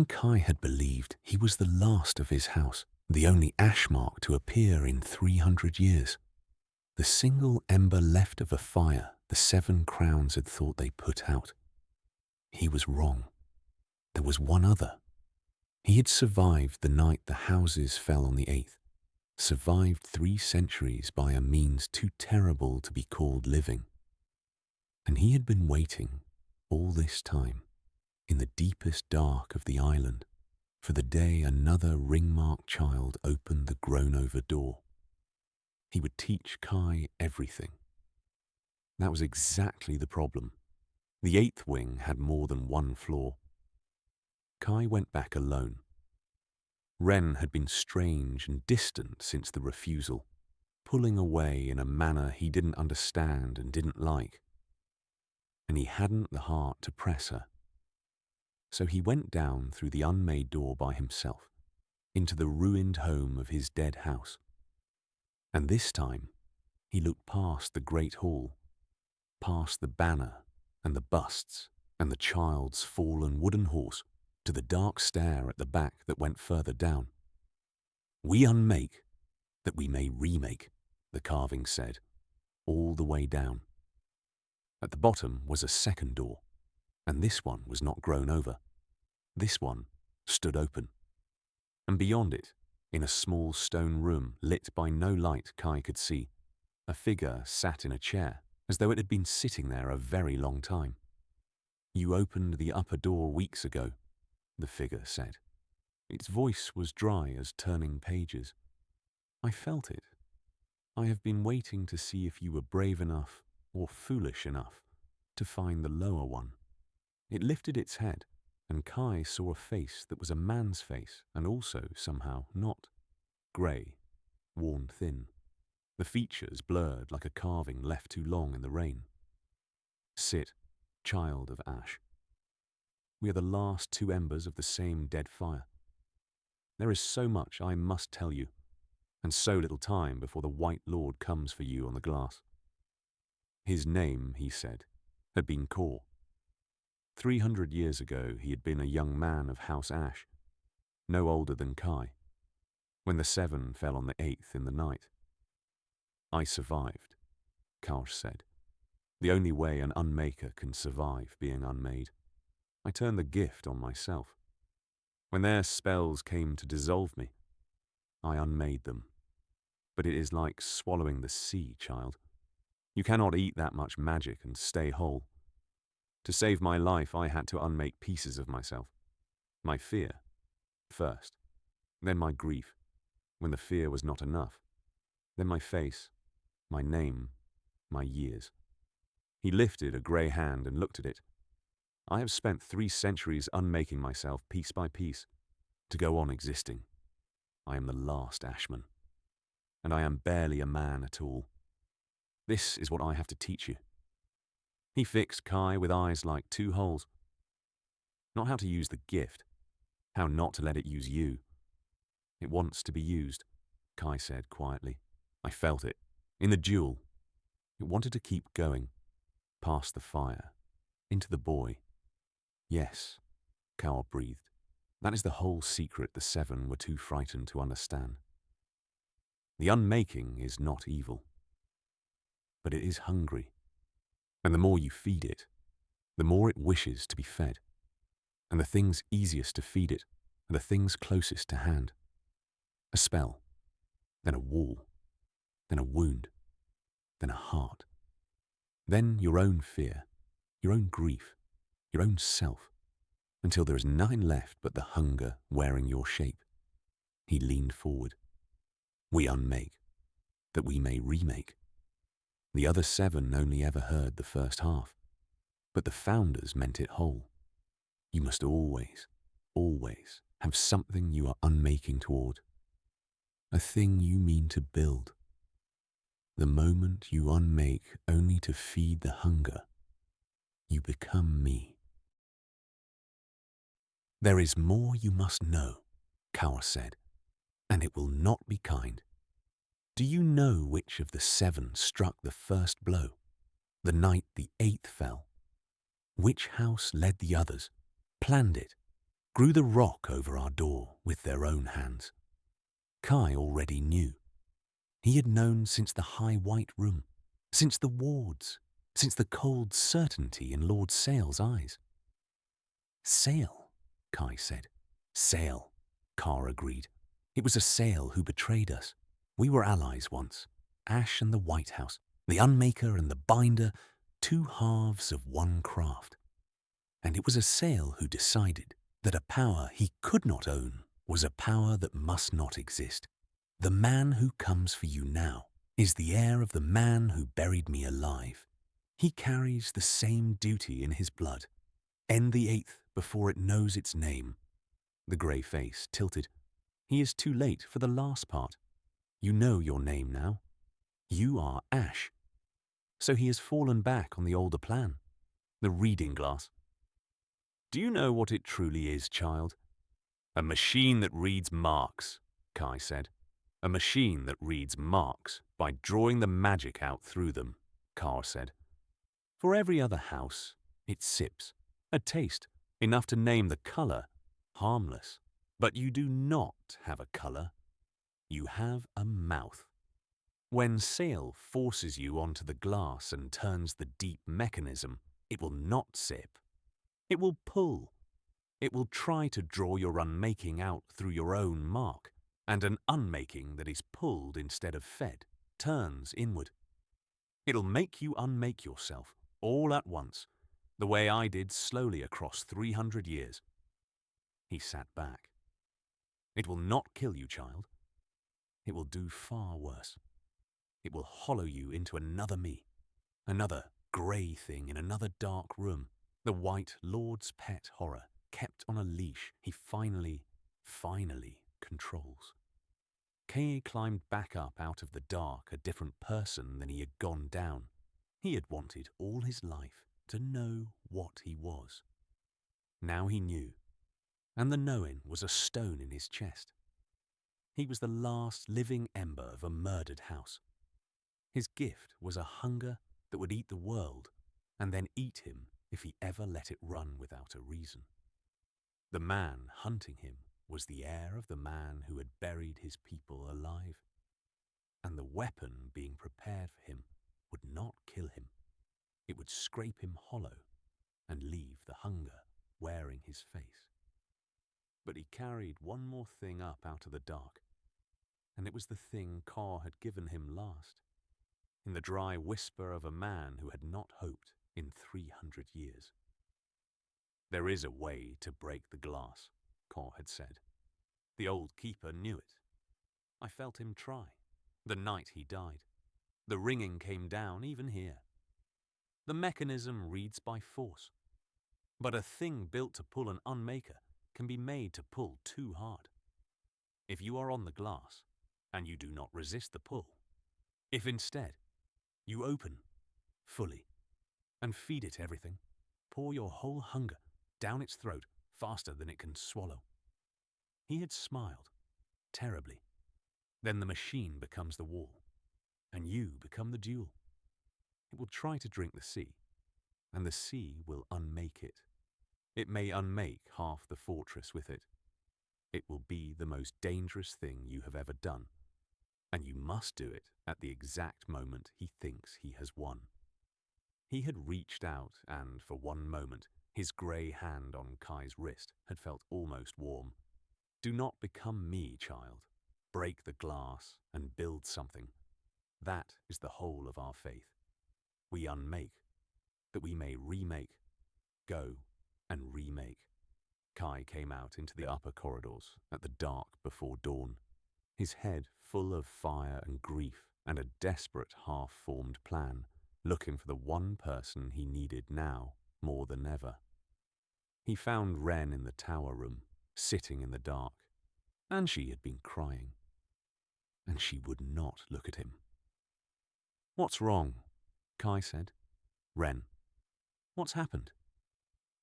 Kai had believed he was the last of his house, the only ash mark to appear in 300 years. The single ember left of a fire the 7 crowns had thought they put out. He was wrong. There was one other. He had survived the night the houses fell on the 8th, survived 3 centuries by a means too terrible to be called living. And he had been waiting all this time, in the deepest dark of the island, for the day another ring-marked child opened the grown-over door. He would teach Kai everything. That was exactly the problem. The 8th wing had more than 1 floor. Kai went back alone. Ren had been strange and distant since the refusal, pulling away in a manner he didn't understand and didn't like. And he hadn't the heart to press her. So he went down through the unmade door by himself, into the ruined home of his dead house. And this time, he looked past the great hall, past the banner and the busts and the child's fallen wooden horse, to the dark stair at the back that went further down. "We unmake, that we may remake," the carving said, all the way down. At the bottom was a second door, and this one was not grown over. This one stood open. And beyond it, in a small stone room lit by no light Kai could see, a figure sat in a chair, as though it had been sitting there a very long time. "You opened the upper door weeks ago," the figure said. Its voice was dry as turning pages. "I felt it. I have been waiting to see if you were brave enough or foolish enough to find the lower one." It lifted its head, and Kai saw a face that was a man's face and also, somehow, not. Grey, worn thin, the features blurred like a carving left too long in the rain. "Sit, child of ash. We are the last 2 embers of the same dead fire. There is so much I must tell you, and so little time before the White Lord comes for you on the glass." His name, he said, had been Kor. 300 years ago he had been a young man of House Ash, no older than Kai, when the 7 fell on the 8th in the night. "I survived," Kaush said. "The only way an unmaker can survive being unmade. I turned the gift on myself. When their spells came to dissolve me, I unmade them. But it is like swallowing the sea, child. You cannot eat that much magic and stay whole. To save my life, I had to unmake pieces of myself. My fear, first. Then my grief, when the fear was not enough. Then my face, my name, my years." He lifted a grey hand and looked at it. "I have spent 3 centuries unmaking myself piece by piece, to go on existing. I am the last Ashman. And I am barely a man at all. This is what I have to teach you." He fixed Kai with eyes like 2 holes. "Not how to use the gift, how not to let it use you. It wants to be used," Kai said quietly. "I felt it, in the duel. It wanted to keep going, past the fire, into the boy." "Yes," Kaur breathed. "That is the whole secret the 7 were too frightened to understand. The unmaking is not evil, but it is hungry. And the more you feed it, the more it wishes to be fed. And the things easiest to feed it are the things closest to hand. A spell, then a wall, then a wound, then a heart. Then your own fear, your own grief, your own self, until there is nothing left but the hunger wearing your shape." He leaned forward. "We unmake, that we may remake. The other 7 only ever heard the first half, but the founders meant it whole. You must always, always have something you are unmaking toward, a thing you mean to build. The moment you unmake only to feed the hunger, you become me." "There is more you must know," Kaur said, "and it will not be kind. Do you know which of the 7 struck the first blow, the night the 8th fell? Which house led the others, planned it, grew the rock over our door with their own hands. Kai already knew. He had known since the high white room, since the wards, since the cold certainty in Lord Sale's eyes. Sale, Kai said. Sale, Carr agreed. It was a Sale who betrayed us. We were allies once. Ash and the White House, the Unmaker and the Binder, two halves of one craft. And it was a Sale who decided that a power he could not own was a power that must not exist. The man who comes for you now is the heir of the man who buried me alive. He carries the same duty in his blood. End the eighth before it knows its name. The grey face tilted. He is too late for the last part. You know your name now. You are Ash. So he has fallen back on the older plan, the reading glass. Do you know what it truly is, child? A machine that reads marks, Kai said. A machine that reads marks by drawing the magic out through them, Carr said. For every other house, it sips. A taste, enough to name the colour, harmless. But you do not have a colour. You have a mouth. When Sale forces you onto the glass and turns the deep mechanism, it will not sip. It will pull. It will try to draw your unmaking out through your own mark, and an unmaking that is pulled instead of fed turns inward. It'll make you unmake yourself, all at once, the way I did slowly across 300 years. He sat back. It will not kill you, child. It will do far worse. It will hollow you into another me, another grey thing in another dark room, the White Lord's pet horror, kept on a leash he finally controls. Kay climbed back up out of the dark a different person than he had gone down. He had wanted all his life to know what he was. Now he knew, and the knowing was a stone in his chest. He was the last living ember of a murdered house. His gift was a hunger that would eat the world and then eat him if he ever let it run without a reason. The man hunting him was the heir of the man who had buried his people alive, and the weapon being prepared for him would not kill him. It would scrape him hollow and leave the hunger wearing his face. But he carried one more thing up out of the dark, and it was the thing Carr had given him last, in the dry whisper of a man who had not hoped in 300 years. There is a way to break the glass, Carr had said. The old keeper knew it. I felt him try, the night he died. The ringing came down even here. The mechanism reads by force, but a thing built to pull an unmaker can be made to pull too hard. If you are on the glass, and you do not resist the pull, if instead you open fully and feed it everything, pour your whole hunger down its throat faster than it can swallow. He had smiled, terribly. Then the machine becomes the wall, and you become the duel. It will try to drink the sea, and the sea will unmake it. It may unmake half the fortress with it. It will be the most dangerous thing you have ever done, and you must do it at the exact moment he thinks he has won. He had reached out, and for one moment, his grey hand on Kai's wrist had felt almost warm. Do not become me, child. Break the glass and build something. That is the whole of our faith. We unmake, that we may remake, go and remake. Kai came out into the upper corridors at the dark before dawn, his head full of fire and grief and a desperate half-formed plan, looking for the one person he needed now more than ever. He found Wren in the tower room, sitting in the dark, and she had been crying, and she would not look at him. What's wrong? Kai said. Wren. What's happened?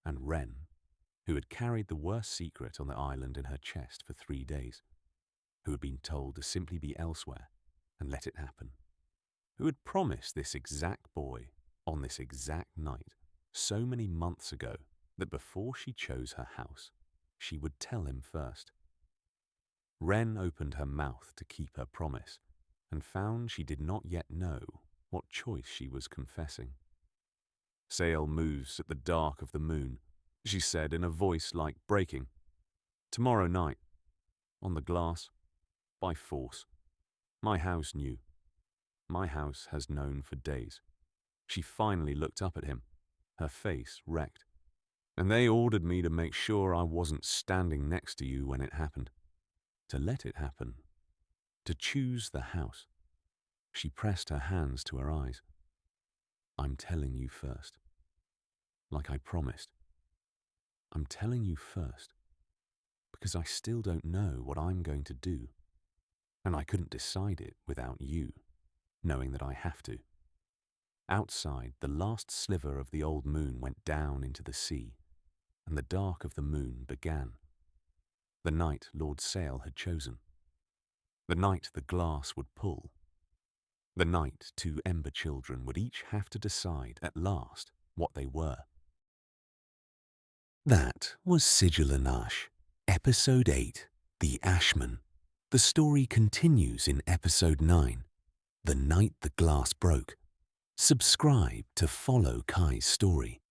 And Wren, who had carried the worst secret on the island in her chest for 3 days, who had been told to simply be elsewhere and let it happen, who had promised this exact boy on this exact night so many months ago that before she chose her house, she would tell him first. Wren opened her mouth to keep her promise and found she did not yet know what choice she was confessing. "Sail moves at the dark of the moon," she said in a voice like breaking. "Tomorrow night, on the glass, by force. My house knew. My house has known for days." She finally looked up at him, her face wrecked. "And they ordered me to make sure I wasn't standing next to you when it happened. To let it happen. To choose the house." She pressed her hands to her eyes. "I'm telling you first. Like I promised. I'm telling you first because I still don't know what I'm going to do. And I couldn't decide it without you, knowing that I have to." Outside, the last sliver of the old moon went down into the sea, and the dark of the moon began. The night Lord Sail had chosen. The night the glass would pull. The night 2 ember children would each have to decide at last what they were. That was Sigil and Ash, Episode 8, The Ashman. The story continues in Episode 9, The Night the Glass Broke. Subscribe to follow Kai's story.